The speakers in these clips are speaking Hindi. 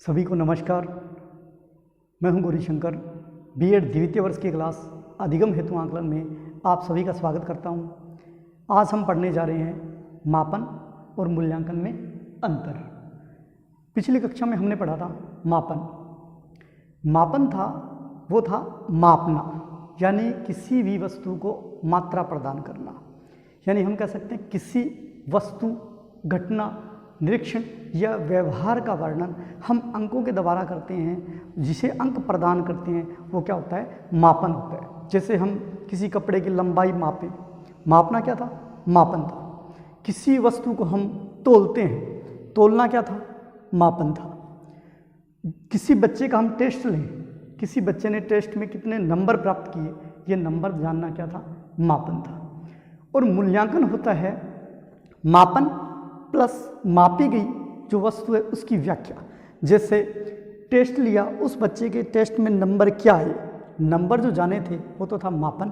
सभी को नमस्कार। मैं हूं गौरीशंकर, बीएड द्वितीय वर्ष की क्लास अधिगम हेतु आकलन में आप सभी का स्वागत करता हूं। आज हम पढ़ने जा रहे हैं मापन और मूल्यांकन में अंतर। पिछली कक्षा में हमने पढ़ा था मापन। मापन था मापना, यानी किसी भी वस्तु को मात्रा प्रदान करना। यानी हम कह सकते हैं किसी वस्तु, घटना, निरीक्षण या व्यवहार का वर्णन हम अंकों के द्वारा करते हैं। जिसे अंक प्रदान करते हैं वो क्या होता है? मापन होता है। जैसे हम किसी कपड़े की लंबाई मापें, मापना क्या था? मापन था। किसी वस्तु को हम तोलते हैं, तोलना क्या था? मापन था। किसी बच्चे का हम टेस्ट लें, किसी बच्चे ने टेस्ट में कितने नंबर प्राप्त किए, ये नंबर जानना क्या था? मापन था। और मूल्यांकन होता है मापन प्लस मापी गई जो वस्तु है उसकी व्याख्या। जैसे टेस्ट लिया, उस बच्चे के टेस्ट में नंबर क्या आए, नंबर जो जाने थे वो तो था मापन।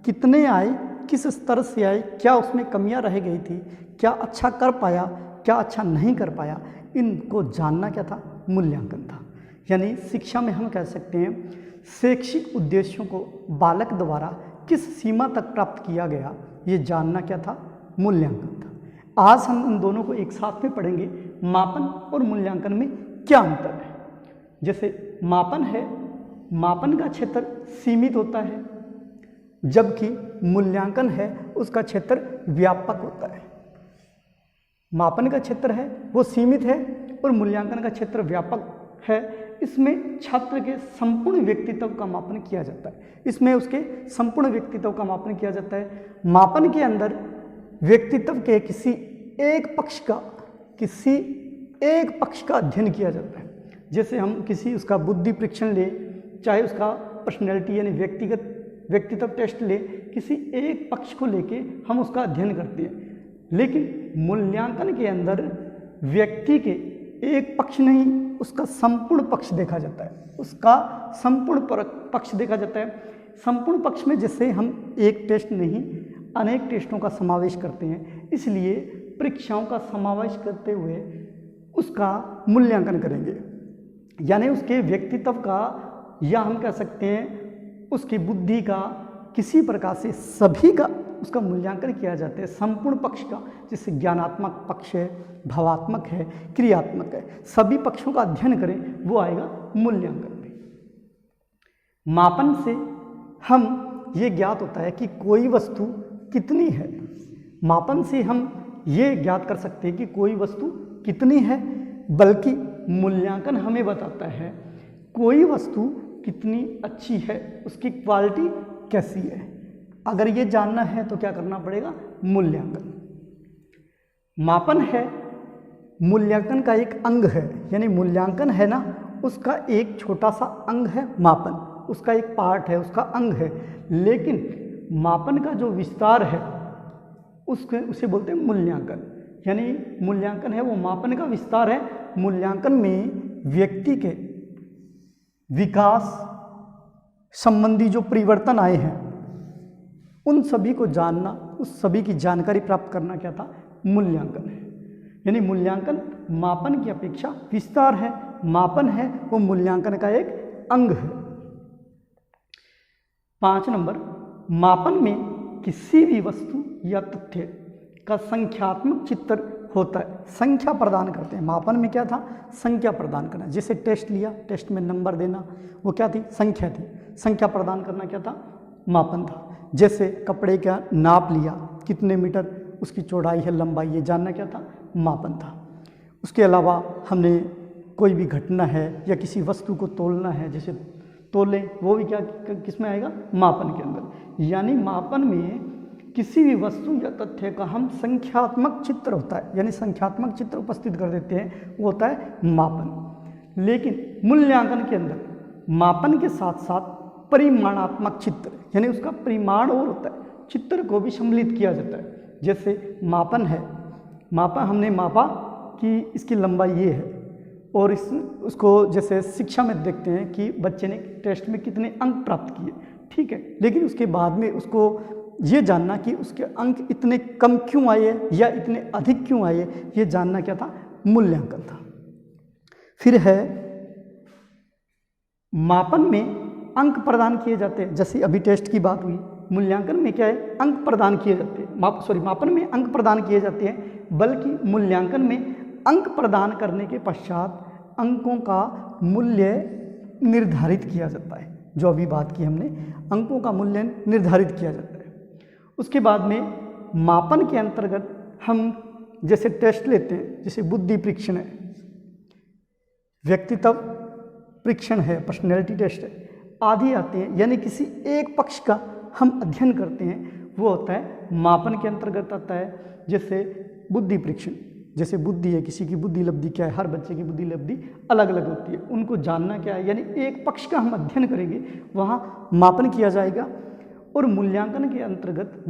कितने आए, किस स्तर से आए, क्या उसमें कमियां रह गई थी, क्या अच्छा कर पाया, क्या अच्छा नहीं कर पाया, इनको जानना क्या था? मूल्यांकन था। यानी शिक्षा में हम कह सकते हैं शैक्षिक उद्देश्यों को बालक द्वारा किस सीमा तक प्राप्त किया गया, ये जानना क्या था? मूल्यांकन था। आज हम इन दोनों को एक साथ में पढ़ेंगे। मापन और मूल्यांकन में क्या अंतर है? जैसे मापन है, मापन का क्षेत्र सीमित होता है, जबकि मूल्यांकन है उसका क्षेत्र व्यापक होता है। मापन का क्षेत्र है वो सीमित है और मूल्यांकन का क्षेत्र व्यापक है। इसमें छात्र के संपूर्ण व्यक्तित्व का मापन किया जाता है। इसमें उसके संपूर्ण व्यक्तित्व का मापन किया जाता है। मापन के अंदर व्यक्तित्व के किसी एक पक्ष का अध्ययन किया जाता है। जैसे हम किसी उसका बुद्धि परीक्षण ले, चाहे उसका पर्सनैलिटी यानी व्यक्तित्व टेस्ट ले, किसी एक पक्ष को लेके हम उसका अध्ययन करते हैं। लेकिन मूल्यांकन के अंदर व्यक्ति के एक पक्ष नहीं, उसका संपूर्ण पक्ष देखा जाता है। उसका संपूर्ण पक्ष देखा जाता है। संपूर्ण पक्ष में जैसे हम एक टेस्ट नहीं अनेक टेस्टों का समावेश करते हैं, इसलिए परीक्षाओं का समावेश करते हुए उसका मूल्यांकन करेंगे। यानी उसके व्यक्तित्व का, या हम कह सकते हैं उसकी बुद्धि का, किसी प्रकार से सभी का उसका मूल्यांकन किया जाता है। संपूर्ण पक्ष का, जैसे ज्ञानात्मक पक्ष है, भावात्मक है, क्रियात्मक है, सभी पक्षों का अध्ययन करें, वो आएगा मूल्यांकन में। मापन से हम ये ज्ञात होता है कि कोई वस्तु कितनी है। मापन से हम ये ज्ञात कर सकते हैं कि कोई वस्तु कितनी है, बल्कि मूल्यांकन हमें बताता है कोई वस्तु कितनी अच्छी है, उसकी क्वालिटी कैसी है। अगर ये जानना है तो क्या करना पड़ेगा? मूल्यांकन। मापन है मूल्यांकन का एक अंग है। यानी मूल्यांकन है ना, उसका एक छोटा सा अंग है मापन, उसका एक पार्ट है, उसका अंग है। लेकिन मापन का जो विस्तार है उसे बोलते हैं मूल्यांकन। यानी मूल्यांकन है वो मापन का विस्तार है। मूल्यांकन में व्यक्ति के विकास संबंधी जो परिवर्तन आए हैं उन सभी को जानना, उस सभी की जानकारी प्राप्त करना क्या था? मूल्यांकन है। यानी मूल्यांकन मापन की अपेक्षा विस्तार है। मापन है वो मूल्यांकन का एक अंग है। 5 नंबर, मापन में किसी भी वस्तु या तथ्य का संख्यात्मक चित्र होता है। संख्या प्रदान करते हैं। मापन में क्या था? संख्या प्रदान करना। जैसे टेस्ट लिया, टेस्ट में नंबर देना, वो क्या थी? संख्या थी। संख्या प्रदान करना क्या था? मापन था। जैसे कपड़े का नाप लिया, कितने मीटर उसकी चौड़ाई है, लंबाई, ये जानना क्या था? मापन था। उसके अलावा हमने कोई भी घटना है या किसी वस्तु को तोलना है, जैसे तोले, वो भी क्या किस में आएगा? मापन के अंदर। यानी मापन में किसी भी वस्तु या तथ्य का हम संख्यात्मक चित्र होता है, यानी संख्यात्मक चित्र उपस्थित कर देते हैं, वो होता है मापन। लेकिन मूल्यांकन के अंदर मापन के साथ साथ परिमाणात्मक चित्र, यानी उसका परिमाण और होता है, चित्र को भी सम्मिलित किया जाता है। जैसे मापन है, मापा, हमने मापा कि इसकी लंबाई ये है, और उसको जैसे शिक्षा में देखते हैं कि बच्चे ने टेस्ट में कितने अंक प्राप्त किए, ठीक है। लेकिन उसके बाद में उसको ये जानना कि उसके अंक इतने कम क्यों आए या इतने अधिक क्यों आए, ये जानना क्या था? मूल्यांकन था। फिर है मापन में अंक प्रदान किए जाते हैं, जैसे अभी टेस्ट की बात हुई, मूल्यांकन में क्या है, अंक प्रदान किए जाते हैं, मापन में अंक प्रदान किए जाते हैं, बल्कि मूल्यांकन में अंक प्रदान करने के पश्चात अंकों का मूल्य निर्धारित किया जाता है। जो अभी बात की हमने, अंकों का मूल्य निर्धारित किया जाता है। उसके बाद में मापन के अंतर्गत हम जैसे टेस्ट लेते हैं, जैसे बुद्धि परीक्षण है, व्यक्तित्व परीक्षण है, पर्सनैलिटी टेस्ट है, आदि आते हैं। यानी किसी एक पक्ष का हम अध्ययन करते हैं, वो होता है मापन के अंतर्गत आता है। जैसे बुद्धि परीक्षण, जैसे बुद्धि है, किसी की बुद्धि लब्धि क्या है, हर बच्चे की बुद्धि लब्धि अलग अलग होती है, उनको जानना क्या है, यानी एक पक्ष का हम अध्ययन करेंगे, वहाँ मापन किया जाएगा। और मूल्यांकन के अंतर्गत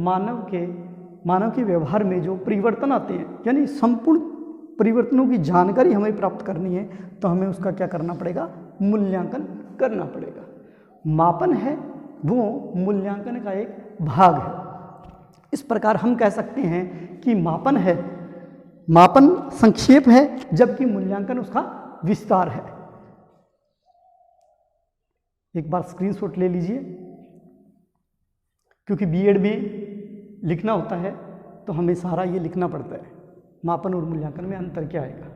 मानव के व्यवहार में जो परिवर्तन आते हैं, यानी संपूर्ण परिवर्तनों की जानकारी हमें प्राप्त करनी है, तो हमें उसका क्या करना पड़ेगा, मूल्यांकन करना पड़ेगा। मापन है वो मूल्यांकन का एक भाग है। इस प्रकार हम कह सकते हैं कि मापन संक्षेप है, जबकि मूल्यांकन उसका विस्तार है। एक बार स्क्रीनशॉट ले लीजिए, क्योंकि बीएड में लिखना होता है तो हमें सारा ये लिखना पड़ता है, मापन और मूल्यांकन में अंतर क्या आएगा।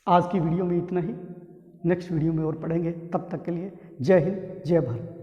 आज की वीडियो में इतना ही, नेक्स्ट वीडियो में और पढ़ेंगे। तब तक के लिए जय हिंद, जय भारत।